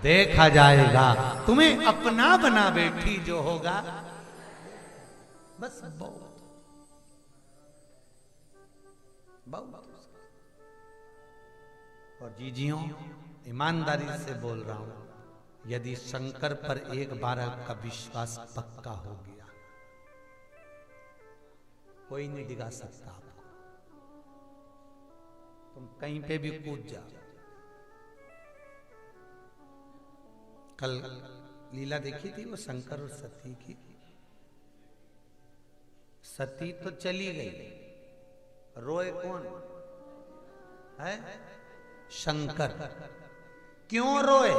देखा जाएगा, तुम्हें अपना बना बैठी जो होगा बस बहुत बहुत। और जीजियों, ईमानदारी से बोल रहा हूं, यदि शंकर पर एक बार आपका विश्वास पक्का हो गया, कोई नहीं डिगा सकता आपको। तुम कहीं पे भी कूद जाओ। कल लीला देखी थी वो शंकर और सती की। सती तो चली गई, रोए कौन है? शंकर। क्यों रोए?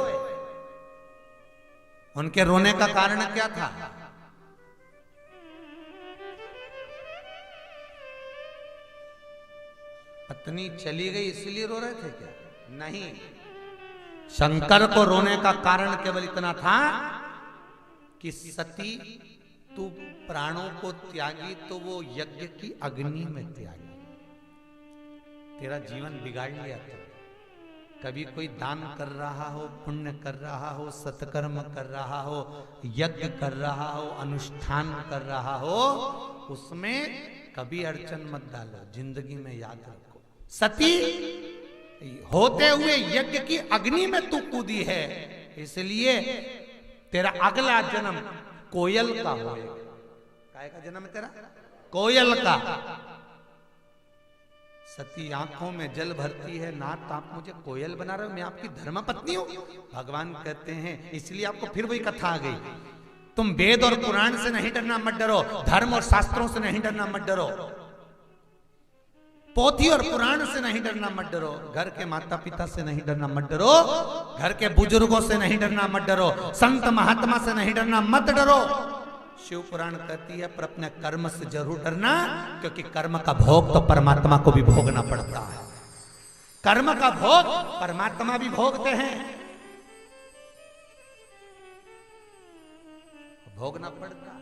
उनके रोने का कारण क्या था? पत्नी चली गई इसलिए रो रहे थे क्या? नहीं, शंकर को रोने का कारण केवल इतना था कि सती तू प्राणों को त्यागी तो वो यज्ञ की अग्नि में त्यागी। तेरा जीवन बिगाड़ लिया था। कभी कोई दान कर रहा हो, पुण्य कर रहा हो, सत्कर्म कर रहा हो, यज्ञ कर रहा हो, अनुष्ठान कर रहा हो, उसमें कभी अड़चन मत डालो। जिंदगी में याद रखो, सती होते हुए यज्ञ की अग्नि में तू कूदी है, इसलिए तेरा अगला जन्म कोयल का होगा। काय का जन्म है तेरा? कोयल का। सती आंखों में जल भरती है, नाथ आप मुझे कोयल बना रहे हो, मैं आपकी धर्म पत्नी हूं। भगवान कहते हैं इसलिए आपको फिर वही कथा आ गई, तुम वेद और पुराण से नहीं डरना, मत डरो। धर्म और शास्त्रों से नहीं डरना, मत डरो। पोथी और पुराण से नहीं डरना, मत डरो। घर के माता पिता से नहीं डरना, मत डरो। घर के बुजुर्गों से नहीं डरना, मत डरो। संत महात्मा से नहीं डरना, मत डरो। शिव पुराण कहती है पर अपने कर्म से जरूर डरना, क्योंकि कर्म का भोग तो परमात्मा को भी भोगना पड़ता है। कर्म का भोग परमात्मा भी भोगते हैं, भोगना पड़ता है।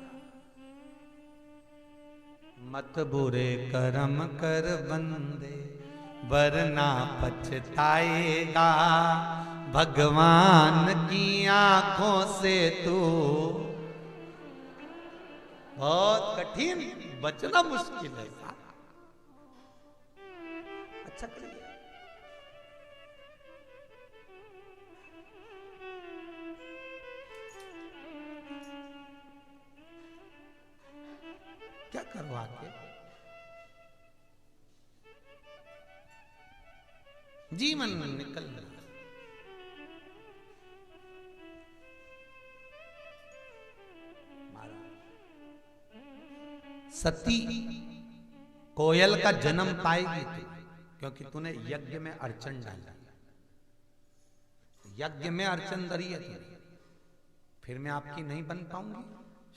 मत बुरे कर्म कर बंदे, वरना पछताएगा। भगवान की आंखों से तू, बहुत कठिन, बचना मुश्किल है। अच्छा करिए, क्या करवा के जीवन निकलना। सती कोयल का जन्म पाएगी तू, क्योंकि तूने यज्ञ में अर्चन डाला। यज्ञ में अर्चन धरी है तूने, फिर मैं आपकी नहीं बन पाऊंगी।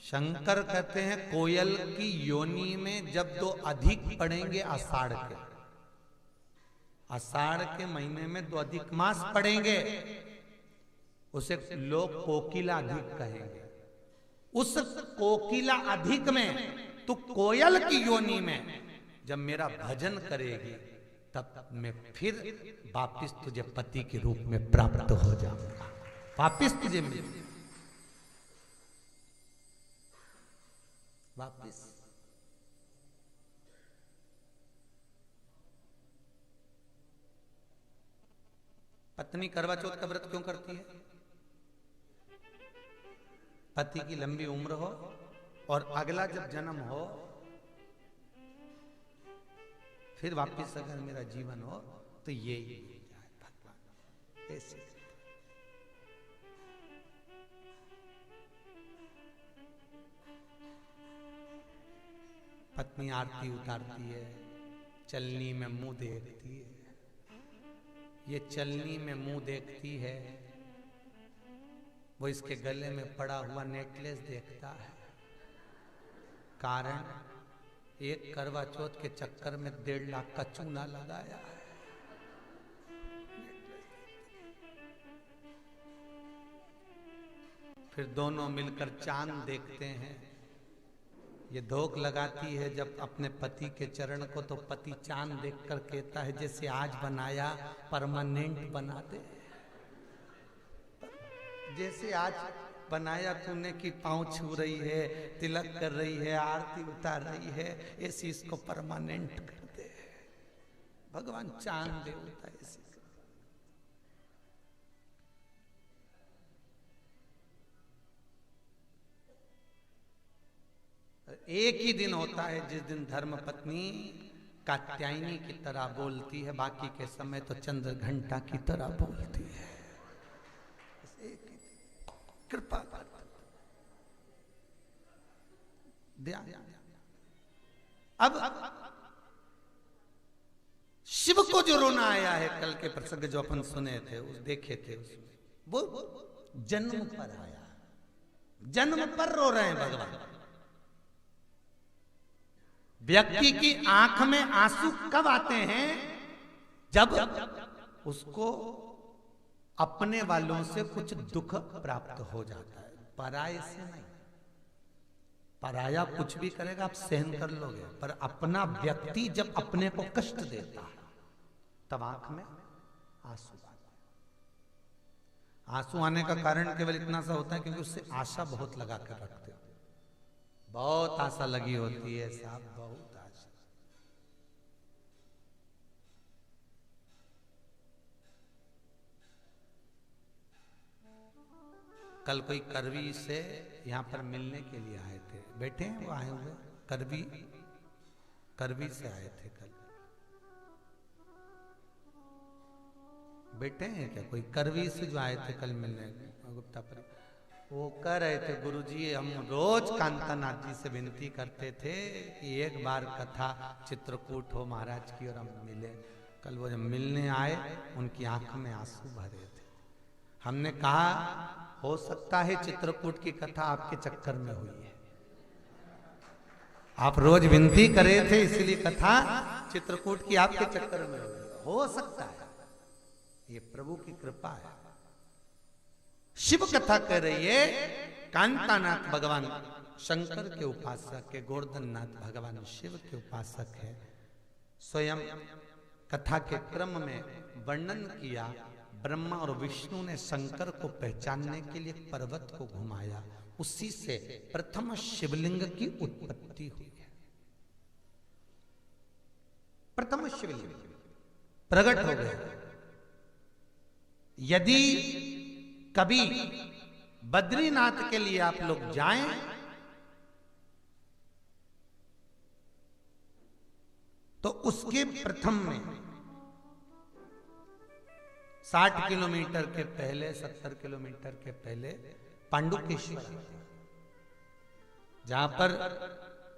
शंकर कहते हैं कोयल की योनि में जब दो अधिक पड़ेंगे, आषाढ़ के, आषाढ़ के महीने में दो अधिक मास पड़ेंगे, उसे लोग कोकिला अधिक कहेंगे। उस कोकिला अधिक में तू कोयल की योनि में जब मेरा भजन करेगी, तब मैं फिर वापिस तुझे पति के रूप में प्राप्त हो जाऊंगा, वापिस तुझे मिल वापिस। पत्नी करवा चौथ का व्रत क्यों करती है? पति की लंबी उम्र हो और अगला जब जन्म हो, फिर वापिस अगर मेरा जीवन हो तो ये भगवान ऐसे। पत्नी आरती उतारती है, चलनी में मुंह देखती है। ये चलनी में मुंह देखती है, वो इसके गले में पड़ा हुआ नेकलेस देखता है। कारण एक करवा चौथ के चक्कर में 1.5 लाख का चूना लगाया है। फिर दोनों मिलकर चांद देखते हैं। ये धोख लगाती है जब अपने पति के चरण को, तो पति चांद देखकर कहता है जैसे आज बनाया परमानेंट बना दे। जैसे आज बनाया तूने कि पांव छू रही है, तिलक कर रही है, आरती उतार रही है, ऐसी इसको परमानेंट कर दे। भगवान चांद देवता ऐसी। एक ही दिन होता है जिस दिन धर्म पत्नी कात्यायनी की तरह बोलती है, बाकी के समय तो चंद्र घंटा की तरह बोलती है। कृपा अब शिव को जो रोना आया है, कल के प्रसंग जो अपन सुने थे, उस देखे थे, उसमें वो जन्म पर आया, जन्म पर रो रहे हैं भगवान। व्यक्ति की आंख में आंसू कब आते हैं? जब उसको अपने वालों से कुछ दुख प्राप्त हो जाता है, पराये से नहीं। पराया कुछ भी करेगा आप सहन कर लोगे, पर अपना व्यक्ति जब अपने को कष्ट देता है तब आंख में आंसू आते हैं। आंसू आने का कारण केवल इतना सा होता है क्योंकि उससे आशा बहुत लगा कर रखते हो, बहुत आशा लगी होती है साहब, बहुत आशा। कल कोई करवी से यहाँ पर मिलने के लिए आए थे, बैठे हैं वो आए हुए, करवी से आए थे कल। बैठे हैं क्या कोई करवी से जो आए थे कल मिलने, गुप्ता पर वो कह रहे थे, गुरुजी हम रोज कांतानाथ जी से विनती करते थे कि एक बार कथा चित्रकूट हो महाराज की और हम मिले। कल वो जब मिलने आए उनकी आंख में आंसू भरे थे। हमने कहा हो सकता है चित्रकूट की कथा आपके चक्कर में हुई है, आप रोज विनती करे थे इसलिए कथा चित्रकूट की आपके चक्कर में हुई, हो सकता है, ये प्रभु की कृपा है। शिव कथा कह रही है, कांतानाथ भगवान शंकर के उपासक है, गोवर्धननाथ भगवान शिव के उपासक है। स्वयं कथा के क्रम में वर्णन किया, ब्रह्मा और विष्णु ने शंकर को पहचानने के लिए पर्वत को घुमाया, उसी से प्रथम शिवलिंग की उत्पत्ति हुई है। प्रथम शिवलिंग प्रकट हो गया। यदि कभी बद्रीनाथ के लिए आप लोग जाएं तो उसके प्रथम में 60 किलोमीटर के पहले, 70 किलोमीटर के पहले पांडुकेश्वर, जहां पर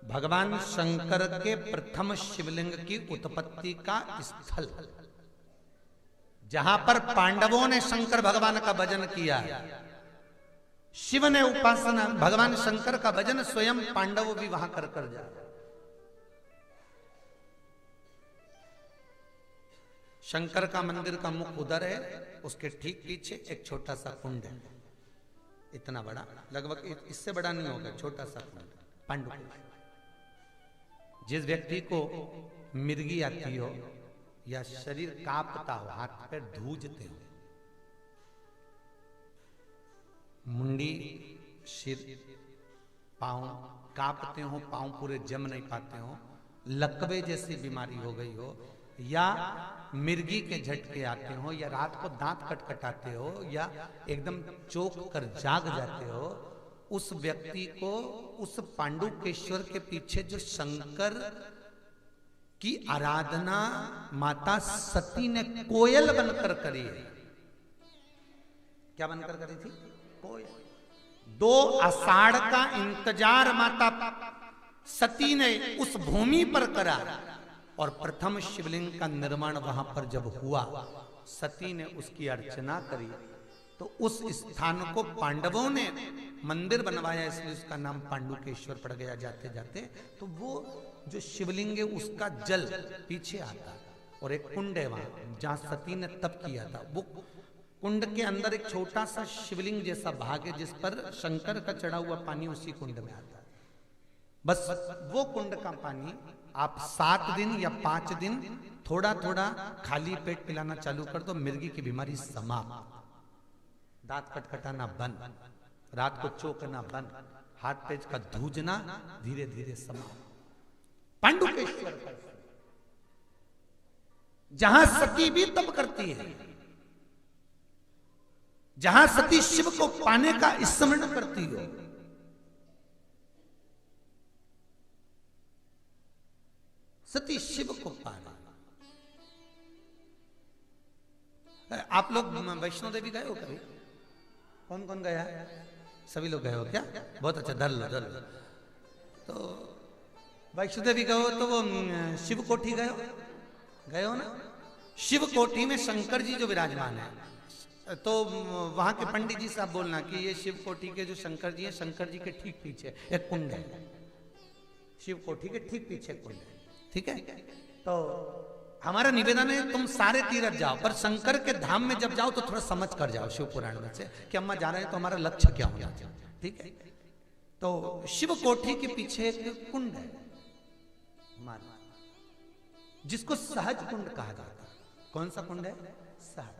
भगवान शंकर के प्रथम शिवलिंग की उत्पत्ति का स्थल, जहां पर पांडवों ने शंकर भगवान का भजन किया, शिव ने उपासना, भगवान शंकर का भजन स्वयं पांडव भी वहां कर जा। शंकर का मंदिर का मुख उधर है, उसके ठीक पीछे एक छोटा सा कुंड है, इतना बड़ा, लगभग इससे बड़ा नहीं होगा, छोटा सा कुंड पांडुकेश्वर। जिस व्यक्ति को मिर्गी आती हो या शरीर कांपता हो, हाथ पैर धूजते हो, मुंडी, सिर, पांव कांपते हो, पांव पूरे जम नहीं पाते हो, लकवे जैसी बीमारी हो गई हो, या मिर्गी के झटके आते हो, या रात को दांत कटकटाते हो, या एकदम चौंक कर जाग जाते हो, उस व्यक्ति को उस पांडुकेश्वर के पीछे जो शंकर की आराधना माता सती ने कोयल बनकर करी है। क्या बनकर करी थी? कोयल। 2 आषाढ़ का इंतजार माता सती ने उस भूमि पर करा, और प्रथम शिवलिंग का निर्माण वहां पर जब हुआ, सती ने उसकी अर्चना करी, तो उस स्थान को पांडवों ने मंदिर बनवाया, इसलिए उसका नाम पांडुकेश्वर पड़ गया। जाते जाते तो वो जो शिवलिंग है उसका जल पीछे आता, और एक कुंड है वहां जहां सती ने तप किया था, वो कुंड के अंदर एक छोटा सा शिवलिंग जैसा भाग है जिस पर शंकर का चढ़ा हुआ पानी उसी कुंड में आता है। बस वो कुंड का पानी आप 7 दिन या 5 दिन थोड़ा थोड़ा खाली पेट पिलाना चालू कर दो, मिर्गी की बीमारी समाप्त। दांत खटखटाना बंद, रात को चौंकना बंद, हाथ पेज का धूजना धीरे धीरे समाप्त। पांडुकेश्वर का जहां सती भी तप करती है, जहां सती शिव को पाने का स्मरण करती हो, सती शिव को पाना। आप लोग वैष्णो देवी गए हो कभी? कौन कौन गया? सभी लोग गए हो क्या? बहुत अच्छा, धर लो धर लो। तो वैष्णो देवी गए हो तो वो शिव कोठी गए हो? गए हो ना? शिव कोठी में शंकर जी जो विराजमान है, तो वहां के पंडित जी साहब बोलना कि ये शिव कोठी के जो शंकर जी हैं, शंकर जी के ठीक पीछे एक कुंड है, शिव कोठी के ठीक पीछे कुंड है, ठीक है? तो हमारा निवेदन है तुम सारे तीर्थ जाओ, पर शंकर के धाम में जब जाओ तो थोड़ा समझ कर जाओ शिव पुराण में से कि अम्मा जा रहे हैं तो हमारा लक्ष्य क्या होना चाहिए, ठीक है? तो शिव कोठी के पीछे एक कुंड है हमारा, जिसको सहज कुंड कहा जाता है। कौन सा कुंड है? सहज।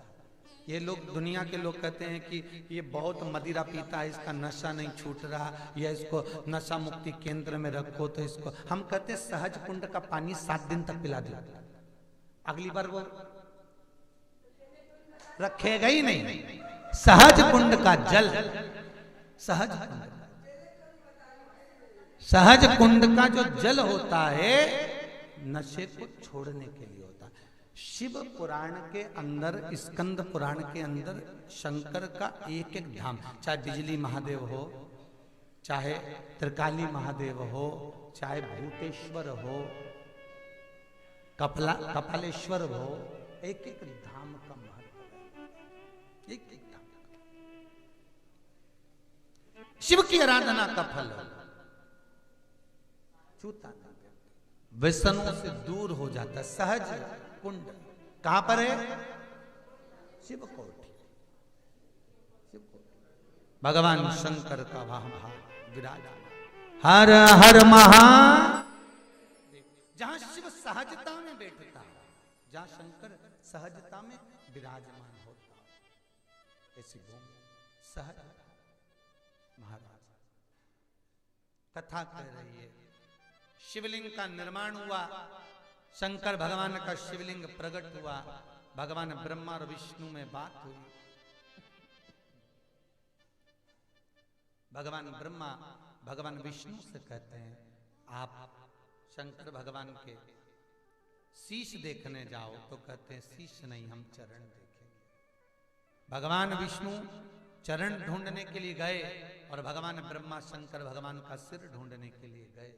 ये लोग, दुनिया के लोग कहते हैं कि ये बहुत मदिरा पीता है, इसका नशा नहीं छूट रहा, या इसको नशा मुक्ति केंद्र में रखो। तो इसको हम कहते हैं सहज कुंड का पानी 7 दिन तक पिला दो, अगली बार वो रखेगा ही नहीं। सहज कुंड का जल, सहज कुंड का जो जल होता है नशे को छोड़ने के लिए होता है। शिव पुराण के अंदर, स्कंद पुराण के अंदर शंकर का एक एक धाम, चाहे बिजली महादेव हो, चाहे त्रिकाली महादेव हो, चाहे भूतेश्वर हो, कपालेश्वर हो, एक एक धाम का महत्व है, एक एक धाम। शिव की आराधना का फल छूता व्यसनों से दूर हो जाता है। सहज कुंड कहां पर है? शिव कोठी। भगवान शंकर का वहां विराज। हर हर महा, जहां शिव सहजता में बैठता है, जहां शंकर सहजता में विराजमान होता है, ऐसी भूमि सहज। महाराज कथा कह रही है, शिवलिंग का निर्माण हुआ, शंकर भगवान का शिवलिंग प्रकट हुआ, भगवान ब्रह्मा और विष्णु में बात हुई। भगवान ब्रह्मा भगवान विष्णु से कहते हैं आप शंकर भगवान के शीश देखने जाओ, तो कहते हैं शीश नहीं, हम चरण देखेंगे। भगवान विष्णु चरण ढूंढने के लिए गए और भगवान ब्रह्मा शंकर भगवान का सिर ढूंढने के लिए गए।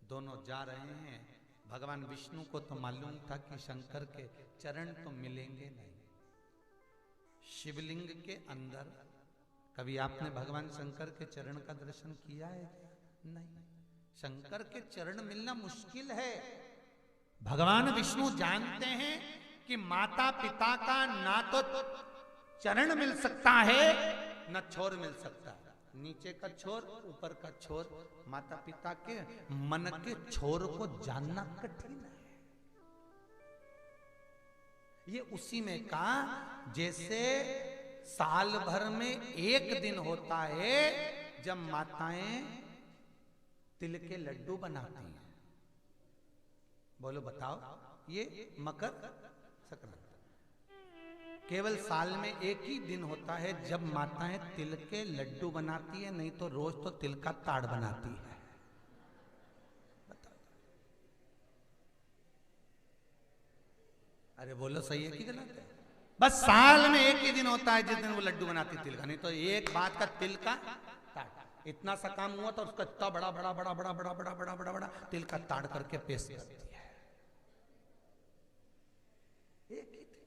दोनों जा रहे हैं। भगवान विष्णु को तो मालूम था कि शंकर के चरण तो मिलेंगे नहीं। शिवलिंग के अंदर कभी आपने भगवान शंकर के चरण का दर्शन किया है? नहीं। शंकर के चरण मिलना मुश्किल है। भगवान विष्णु जानते हैं कि माता पिता का ना तो चरण मिल सकता है न छोर मिल सकता है। नीचे का छोर, ऊपर का छोर, माता पिता के मन के छोर को जानना कठिन है। ये उसी में कहा जैसे साल भर में एक दिन होता है जब माताएं तिल के लड्डू बनाती हैं। बोलो बताओ, ये मकर संक्रांति। केवल साल में एक ही दिन होता है जब माताएं तिल के लड्डू बनाती है, नहीं तो रोज तो तिल का ताड़ बनाती है। बताओ, अरे बोलो सही है कि गलत है? बस साल में एक ही दिन होता है जिस दिन वो लड्डू बनाती तिल का, नहीं तो एक बात का तिल का ताड़। इतना सा काम हुआ तो उसका इतना बड़ा बड़ा बड़ा बड़ा बड़ा बड़ा बड़ा बड़ा बड़ा तिल का ताड़ करके पेश करती है। एक ही दिन।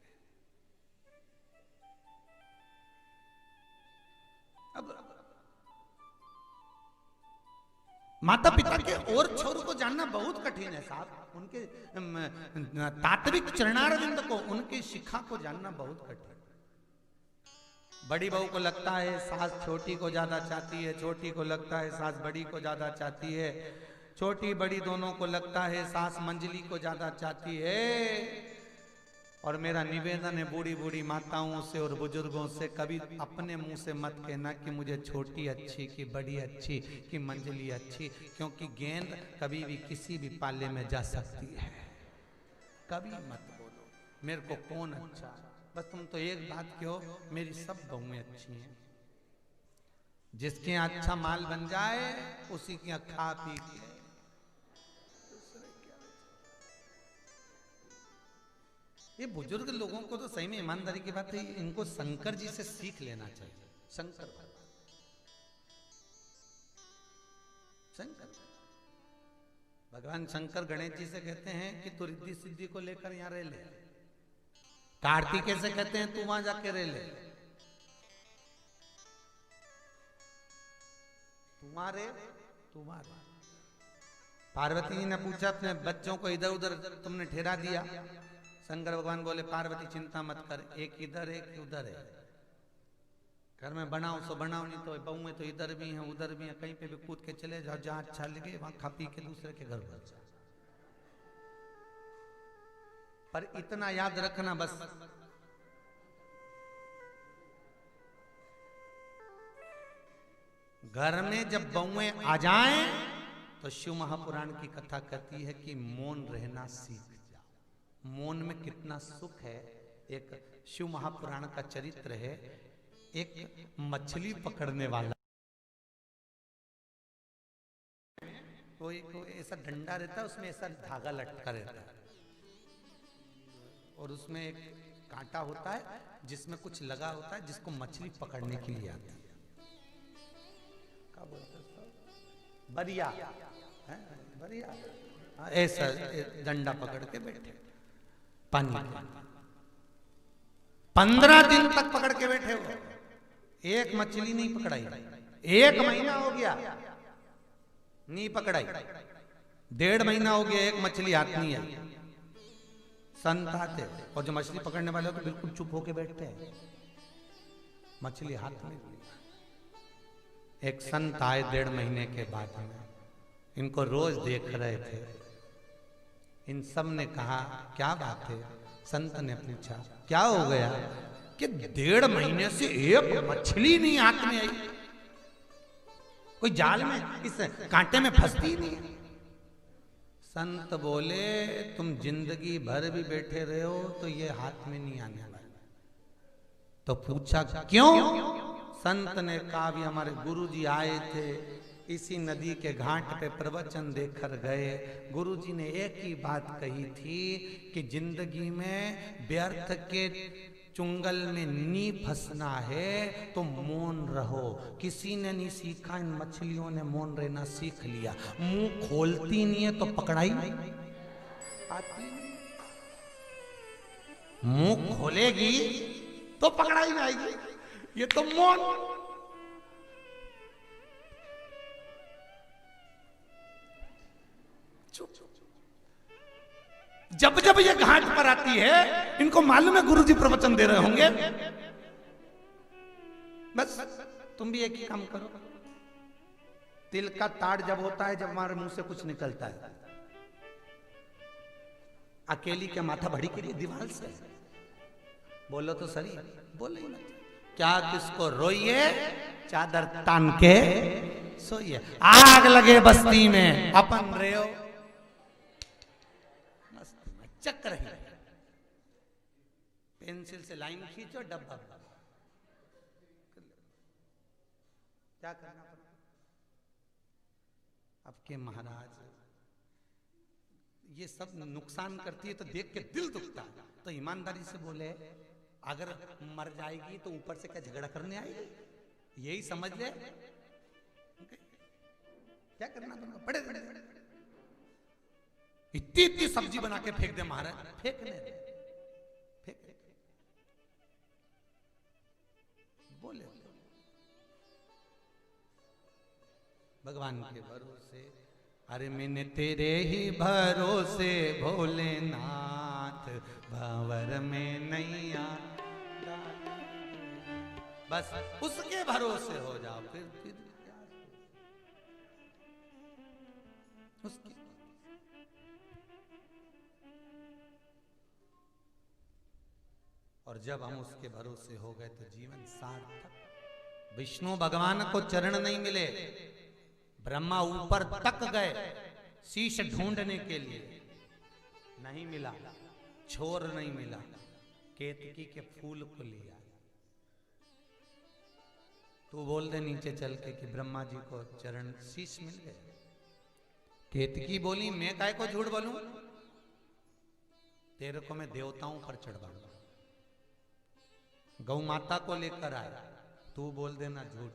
अब माता पिता के और छोर को जानना बहुत कठिन है साहब। उनके तात्विक चरणारविंद को, उनकी शिखा को जानना बहुत कठिन। बड़ी बहू को लगता है सास छोटी को ज्यादा चाहती है, छोटी को लगता है सास बड़ी को ज्यादा चाहती है, छोटी बड़ी दोनों को लगता है सास मंजली को ज्यादा चाहती है। और मेरा निवेदन है बूढ़ी बूढ़ी माताओं से और बुजुर्गों से, कभी अपने मुंह से मत कहना कि मुझे छोटी अच्छी, कि बड़ी अच्छी, कि मंजली अच्छी, क्योंकि गेंद कभी भी किसी भी पाले में जा सकती है। कभी मत बोलो मेरे को कौन अच्छा, बस तुम तो एक बात कहो, मेरी सब बहुएं अच्छी हैं। जिसके यहाँ अच्छा माल बन जाए उसी के यहाँ खा पी के, ये बुजुर्ग लोगों को तो सही में ईमानदारी की बात है, इनको शंकर जी से सीख लेना चाहिए। शंकर भगवान शंकर गणेश जी से कहते हैं कि तू रिद्धि सिद्धि को लेकर यहाँ रह ले। कार्तिकेय से कहते हैं तू वहां जाके रह ले। तुम्हारे पार्वती जी ने पूछा अपने बच्चों को, इधर उधर तुमने ठहरा दिया। शंकर भगवान बोले पार्वती चिंता मत कर, एक इधर एक उधर है, घर में बनाओ सो बनाओ, नहीं तो बहुएं तो इधर भी हैं उधर भी हैं, कहीं पे भी कूद के चले जाओ, जहां अच्छा लगे वहां खा पी के दूसरे के घर भर जाओ। पर इतना याद रखना बस, घर में जब बहुएं आ जाएं तो शिव महापुराण की कथा कहती है कि मौन रहना सीख जाओ। मौन में कितना सुख है। एक शिव महापुराण का चरित्र है, एक मछली पकड़ने वाला, कोई ऐसा डंडा रहता है, उसमें ऐसा धागा लटका रहता है और उसमें एक कांटा होता है जिसमें कुछ लगा होता है, जिसको मछली पकड़ने के लिए आती है। क्या बोलते हैं? बरिया है, बरिया ऐसा डंडा पकड़ के बैठे पानी में 15 दिन तक पकड़ के बैठे हो, एक मछली नहीं पकड़ाई। 1 महीना हो गया नहीं पकड़ाई, 1.5 महीना हो गया, एक मछली हाथ नहीं है। संत आते और जो मछली पकड़ने वाले तो बिल्कुल चुप होके बैठते हैं, मछली हाथ में। एक संत आए 1.5 महीने के बाद में, इनको रोज देख रहे थे। इन सब ने कहा क्या बात है? संत ने पूछा क्या हो गया? कि 1.5 महीने से एक मछली नहीं हाथ में आई, कोई जाल में इस कांटे में फंसती नहीं है। संत बोले तुम जिंदगी भर भी बैठे रहे हो तो ये हाथ में नहीं आने वाला। तो पूछा क्यों? संत ने कहा भी हमारे गुरुजी आए थे, इसी नदी के घाट पे प्रवचन देकर गए। गुरुजी ने एक ही बात कही थी कि जिंदगी में व्यर्थ के चुंगल में नी फंसना है तो मौन रहो। किसी ने नहीं सीखा, इन मछलियों ने मौन रहना सीख लिया। मुंह खोलती नहीं है तो पकड़ाई आती, मुंह खोलेगी तो पकड़ाई में आएगी। ये तो मौन। जब जब ये घाट पर आती है, इनको मालूम है गुरुजी प्रवचन दे रहे होंगे। बस तुम भी एक ही काम करो, तिल का ताड़ जब होता है, जब हमारे मुंह से कुछ निकलता है, अकेली के माथा भड़ी के लिए दीवार से बोलो तो सही, बोले मत। क्या किसको रोइए, चादर तान के सोइए। आग लगे बस्ती में, अपन रहो मस्ती में, चक रही। पेंसिल से लाइन खींचो, डब्बा क्या करना पड़ता। अब के महाराज ये सब नुकसान करती है तो देख के दिल दुखता है। तो ईमानदारी से बोले, अगर मर जाएगी तो ऊपर से क्या झगड़ा करने आएगी? यही समझ ले। क्या करना पड़े? इतनी इतनी सब्जी बना के फेंक दे महाराज, फेंकने दे, फेंक बोले भगवान के भरोसे। अरे मैंने तेरे ही भरोसे भोलेनाथ, भंवर में नैया, बस उसके भरोसे हो जाओ। फिर उसकी और जब हम उसके भरोसे हो गए तो जीवन सार्थक। विष्णु भगवान को चरण नहीं मिले, ब्रह्मा ऊपर तक गए शीश ढूंढने के लिए, नहीं मिला, छोर नहीं मिला, केतकी के फूल को लिया। तू बोल दे नीचे चल के कि ब्रह्मा जी को चरण शीश मिल गए। केतकी बोली मैं काय को झूठ बोलूं, तेरे को मैं देवताओं पर चढ़वाऊंगा, गौ माता को लेकर आया, तू बोल देना झूठ,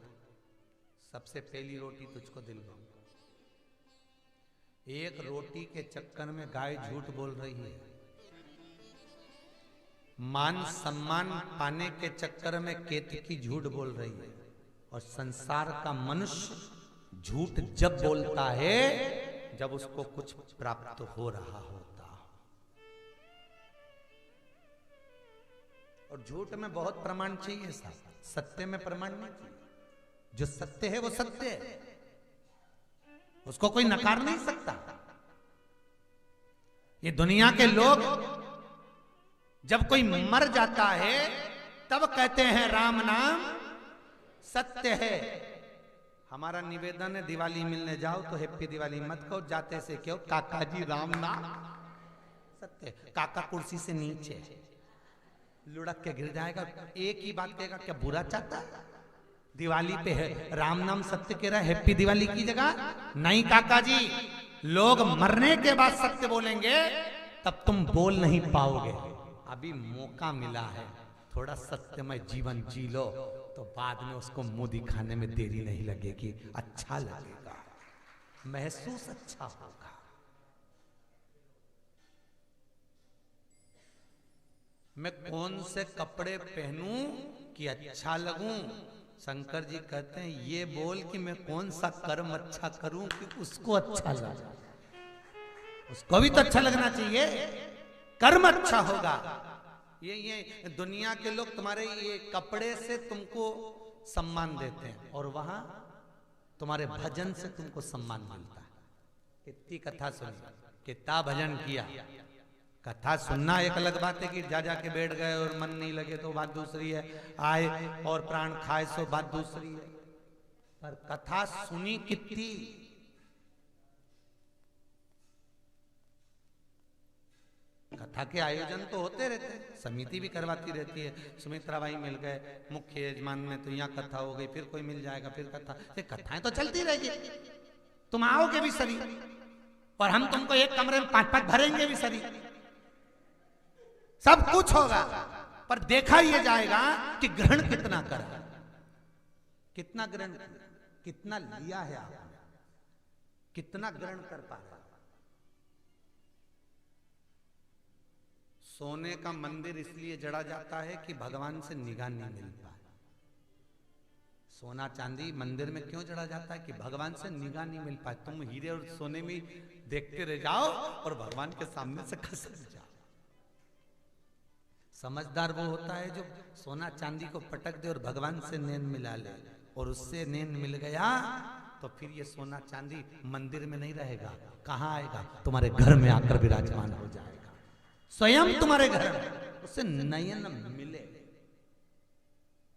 सबसे पहली रोटी तुझको दिलवाऊंगा। एक रोटी के चक्कर में गाय झूठ बोल रही है, मान सम्मान पाने के चक्कर में केतकी झूठ बोल रही है। और संसार का मनुष्य झूठ जब बोलता है जब उसको कुछ प्राप्त हो रहा होता। और झूठ में बहुत प्रमाण चाहिए साहब, सत्य में प्रमाण नहीं चाहिए। जो सत्य है वो सत्य है, उसको कोई नकार नहीं सकता। ये दुनिया के लोग जब कोई मर जाता है तब कहते हैं राम नाम सत्य है। हमारा निवेदन है दिवाली मिलने जाओ तो हैप्पी दिवाली मत कहो, जाते से क्यों काका जी राम नाम सत्य। काका कुर्सी से नीचे लुढ़क के गिर जाएगा, एक ही बात कहेगा क्या बुरा चाहता है? दिवाली पे है राम नाम सत्य कह रहा है, हैप्पी दिवाली की जगह नहीं काका जी। लोग मरने के बाद सत्य बोलेंगे तब तुम बोल नहीं पाओगे। अभी मौका मिला है, थोड़ा सत्यमय जीवन जी लो तो बाद में उसको मुंह दिखाने में देरी नहीं लगेगी, अच्छा लगेगा, महसूस अच्छा होगा। मैं कौन से कपड़े पहनूं कि अच्छा लगूं? शंकर जी कहते हैं ये बोल कि मैं कौन सा कर्म अच्छा करूं कि उसको अच्छा लगे। उसको भी तो अच्छा लगना चाहिए, कर्म अच्छा होगा। ये दुनिया के लोग तुम्हारे ये कपड़े से तुमको सम्मान देते हैं और वहां तुम्हारे भजन से तुमको सम्मान मिलता है। कितनी कथा सुनी, कितना भजन किया। कथा सुनना एक अलग बात है कि जा के बैठ गए और मन नहीं लगे तो बात दूसरी है, आए और प्राण खाए सो बात दूसरी है। पर कथा सुनी कितनी, कथा के आयोजन तो होते रहते हैं, समिति भी करवाती रहती है। सुमित्रा भाई मिल गए मुख्य यजमान में तो यहाँ कथा हो गई, फिर कोई मिल जाएगा फिर कथा, कथाएं तो चलती रहेगी। तुम आओगे भी सभी और हम तुमको एक कमरे में 5-5 भरेंगे भी सभी, सब कुछ होगा। पर देखा यह जाएगा कि ग्रहण कितना करा, कितना ग्रहण, कितना लिया है आपने, कितना ग्रहण कर पा रहा। सोने का मंदिर इसलिए जड़ा जाता है कि भगवान से निगाह नहीं मिल पाए। सोना चांदी मंदिर में क्यों जड़ा जाता है कि भगवान से निगाह नहीं मिल पाए। तुम हीरे और सोने में देखते रह जाओ और भगवान के सामने से खसक जाओ। समझदार वो होता है जो सोना चांदी को पटक दे और भगवान से नैन मिला ले, और उससे नैन मिल गया तो फिर ये सोना चांदी मंदिर में नहीं रहेगा, कहां आएगा? तुम्हारे घर में आकर विराजमान हो जाएगा, स्वयं तुम्हारे घर में उससे नयन मिले,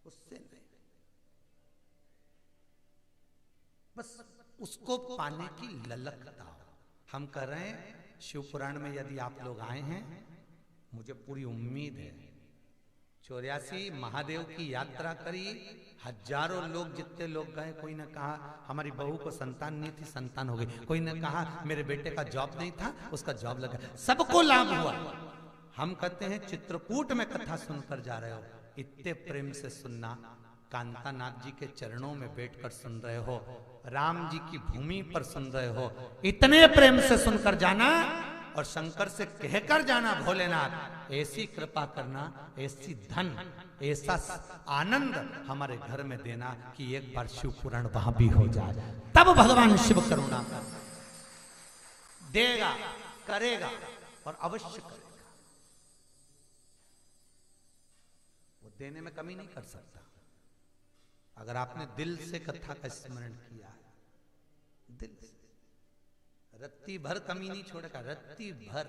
उससे बस उसको पाने की ललकता हो। हम कह रहे हैं शिव पुराण में यदि आप लोग आए हैं, मुझे पूरी उम्मीद है 84 महादेव की यात्रा करी, हजारों लोग जितने लोग गए, कोई ने कहा हमारी बहू को संतान नहीं थी संतान हो गई, कोई ने कहा मेरे बेटे का जॉब नहीं था उसका जॉब लगा, सबको लाभ हुआ। हम कहते हैं चित्रकूट में कथा सुनकर जा रहे हो, इतने प्रेम से सुनना, कांतानाथ जी के चरणों में बैठकर सुन रहे हो, राम जी की भूमि पर सुन रहे हो, इतने प्रेम से सुनकर जाना और शंकर से कहकर जाना भोलेनाथ ऐसी कृपा करना, ऐसी धन, ऐसा आनंद हमारे घर में देना कि एक बार शिव पुराण वहां भी हो जाए, तब भगवान शिव करुणा देगा, करेगा और अवश्य करेगा। वो देने में कमी नहीं कर सकता अगर आपने दिल से कथा का स्मरण किया, दिल से, रत्ती भर कमी नहीं छोड़ेगा, रत्ती भर।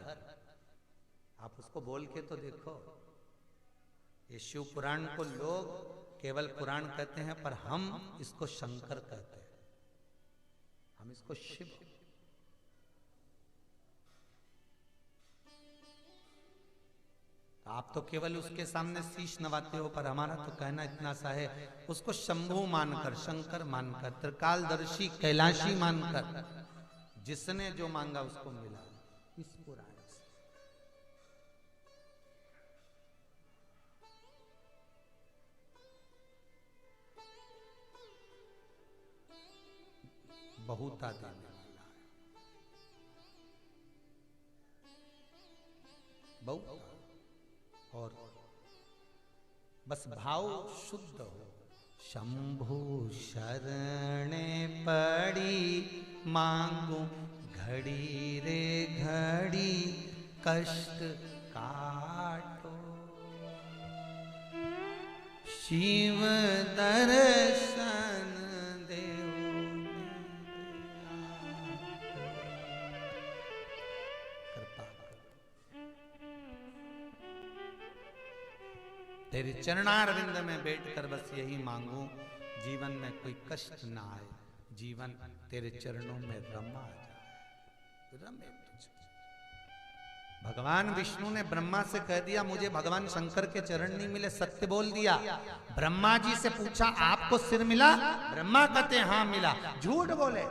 आप उसको बोल के तो देखो, ये शिव पुराण को लोग केवल पुराण कहते हैं, पर हम इसको शंकर कहते हैं, हम इसको शिव। आप तो केवल उसके सामने शीश नवाते हो, पर हमारा तो कहना इतना सा है, उसको शंभु मानकर, शंकर मानकर, त्रिकालदर्शी कैलाशी मानकर, जिसने जो मांगा उसको मिला इस पुराण से। बहुता देने वाला है, बहुत। और बस भाव शुद्ध हो। शंभु शरणे पड़ी मांगू घड़ी रे घड़ी कष्ट काटो, शिव दर्शन तेरे चरणारविंद में बैठकर बस यही मांगू, जीवन में कोई कष्ट ना आए, जीवन तेरे चरणों में रमा जाए, रमे तुझे। भगवान विष्णु ने ब्रह्मा से कह दिया मुझे भगवान शंकर के चरण नहीं मिले, सत्य बोल दिया। ब्रह्मा जी से पूछा आपको सिर मिला? ब्रह्मा कहते हाँ मिला। झूठ बोले,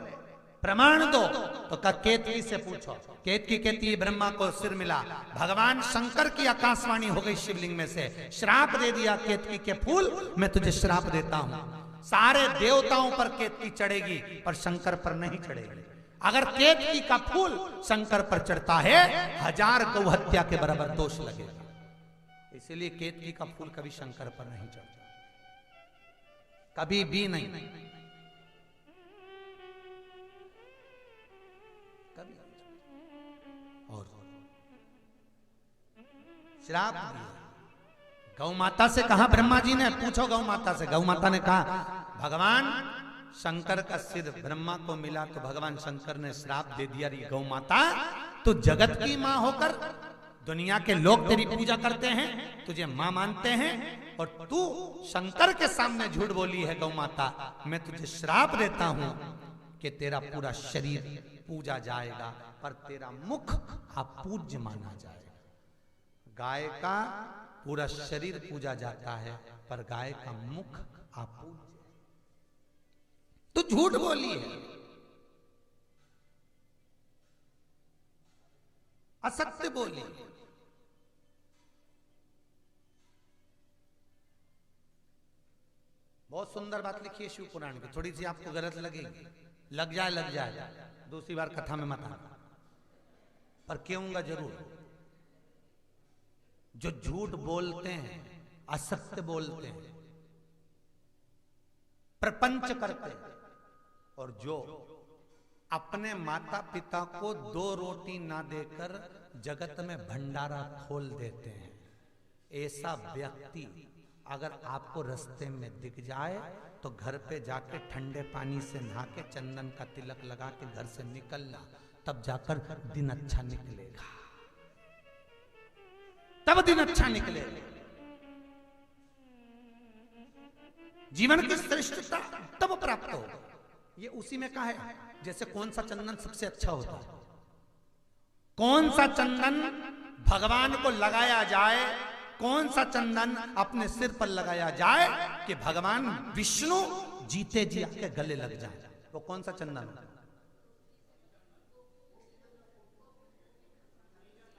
प्रमाण दो। तो का केतकी से पूछो, केतकी कहती है ब्रह्मा को सिर मिला। भगवान शंकर की आकाशवाणी हो गई शिवलिंग में से, श्राप दे दिया केतकी के फूल मैं तुझे श्राप देता हूं, सारे देवताओं पर केतकी चढ़ेगी पर शंकर पर नहीं चढ़ेगी। अगर केतकी का फूल शंकर पर चढ़ता है 1000 गौ हत्या के बराबर दोष लगेगा। इसलिए केतकी का फूल कभी शंकर पर नहीं चढ़ता, कभी भी नहीं। और श्राप दिया। गौ माता से कहा ब्रह्मा जी ने, पूछो गौ माता से। गौ माता ने कहा भगवान शंकर का सिर ब्रह्मा को मिला तो भगवान शंकर ने श्राप दे दिया। गौ माता तू जगत की मां होकर दुनिया के लोग तेरी पूजा करते हैं, तुझे मां मानते हैं, और तू शंकर के सामने झूठ बोली है। गौ माता मैं तुझे श्राप देता हूं कि तेरा पूरा शरीर पूजा जाएगा पर तेरा मुख अपूज्य माना जाएगा। गाय का पूरा शरीर पूजा जाता है पर गाय का मुख अपूज्य। तो झूठ बोली है, असत्य बोली। बहुत सुंदर बात लिखी है शिव पुराण की, थोड़ी सी आपको गलत लगेगी, लग जाए, दूसरी बार कथा में मत आना, पर कहूंगा जरूर। जो झूठ बोलते हैं, असत्य बोलते हैं, प्रपंच करते हैं, और जो अपने माता पिता को 2 रोटी ना देकर जगत में भंडारा खोल देते हैं, ऐसा व्यक्ति अगर आपको रास्ते में दिख जाए तो घर पे जाके ठंडे पानी से नहा के चंदन का तिलक लगा के घर से निकलना, तब जाकर दिन अच्छा निकलेगा, तब दिन अच्छा निकलेगा। जीवन की श्रेष्ठता तब प्राप्त होगा। ये उसी में कहा है, जैसे कौन सा चंदन सबसे अच्छा होता है, कौन सा चंदन भगवान को लगाया जाए, कौन सा चंदन अपने सिर पर लगाया जाए कि भगवान विष्णु जीते जी आपके गले लग जाए, वो कौन सा चंदन?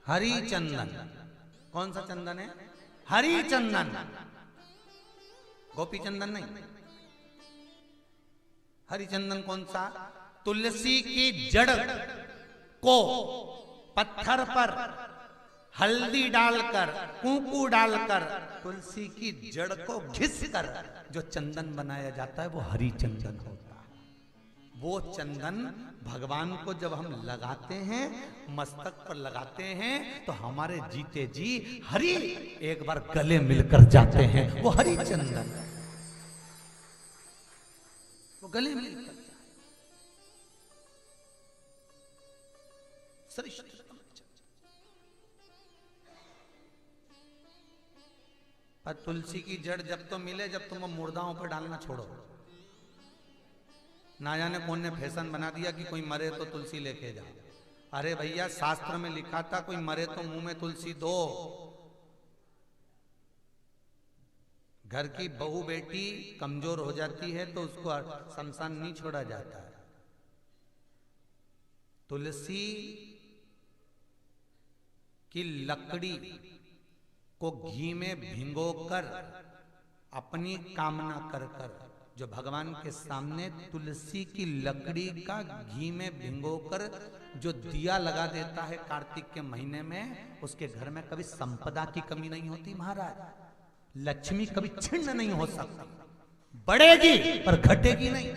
हरि चंदन। कौन सा चंदन है? हरि चंदन, गोपी चंदन नहीं। हरि चंदन कौन सा? तुलसी की जड़ को पत्थर पर हल्दी डालकर, कुंकू डालकर, तुलसी की जड़ को घिसकर जो चंदन बनाया जाता है वो हरि चंदन होता है। वो चंदन भगवान को जब हम लगाते हैं, मस्तक पर लगाते हैं, तो हमारे जीते जी हरि एक बार गले मिलकर जाते हैं। वो हरि चंदन, वो गले मिलकर जाते। पर तुलसी की जड़ जब तो मिले जब तुम मुर्दाओं पर डालना छोड़ो। ना जाने कौन ने फैशन बना दिया कि कोई मरे तो तुलसी लेके जाओ। अरे भैया शास्त्र में लिखा था कोई मरे तो मुंह में तुलसी दो। घर की बहू बेटी कमजोर हो जाती है तो उसको शमशान नहीं छोड़ा जाता है। तुलसी की लकड़ी को घी में भिगोकर अपनी कामना कर कर, जो भगवान के सामने तुलसी की लकड़ी का घी में भिगोकर जो दिया लगा देता है कार्तिक के महीने में, उसके घर में कभी संपदा की कमी नहीं होती महाराज। लक्ष्मी कभी छिन्न नहीं हो सकती, बढ़ेगी पर घटेगी नहीं।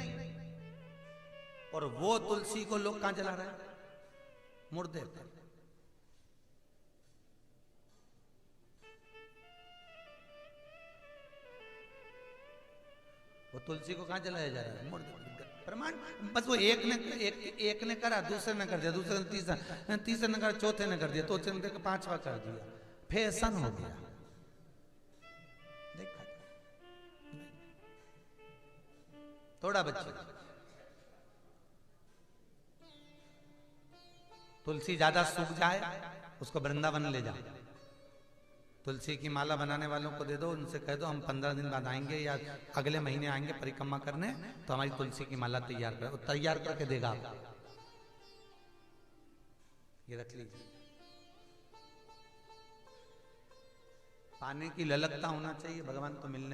और वो तुलसी को लोग कहां जला रहे हैं? मुर्दे पर। वो तुलसी को कहां जलाया जा रहा है? मुर्दे पर। प्रमाण बस वो एक ने करा, दूसरे ने कर दिया, दूसरे ने तीसरे ने करा, चौथे ने कर दिया, तो ने पांचवा कर दिया। फैशन हो गया। देखा थोड़ा बच्चे तुलसी ज्यादा सूख जाए उसको वृंदावन ले जाओ, तुलसी की माला बनाने वालों को दे दो, उनसे कह दो हम 15 दिन बाद आएंगे या अगले महीने आएंगे परिक्रमा करने, तो हमारी तुलसी की माला तैयार कर, तैयार करके देगा आपको। ये रख लीजिए। पाने की ललकता होना चाहिए, भगवान को मिलने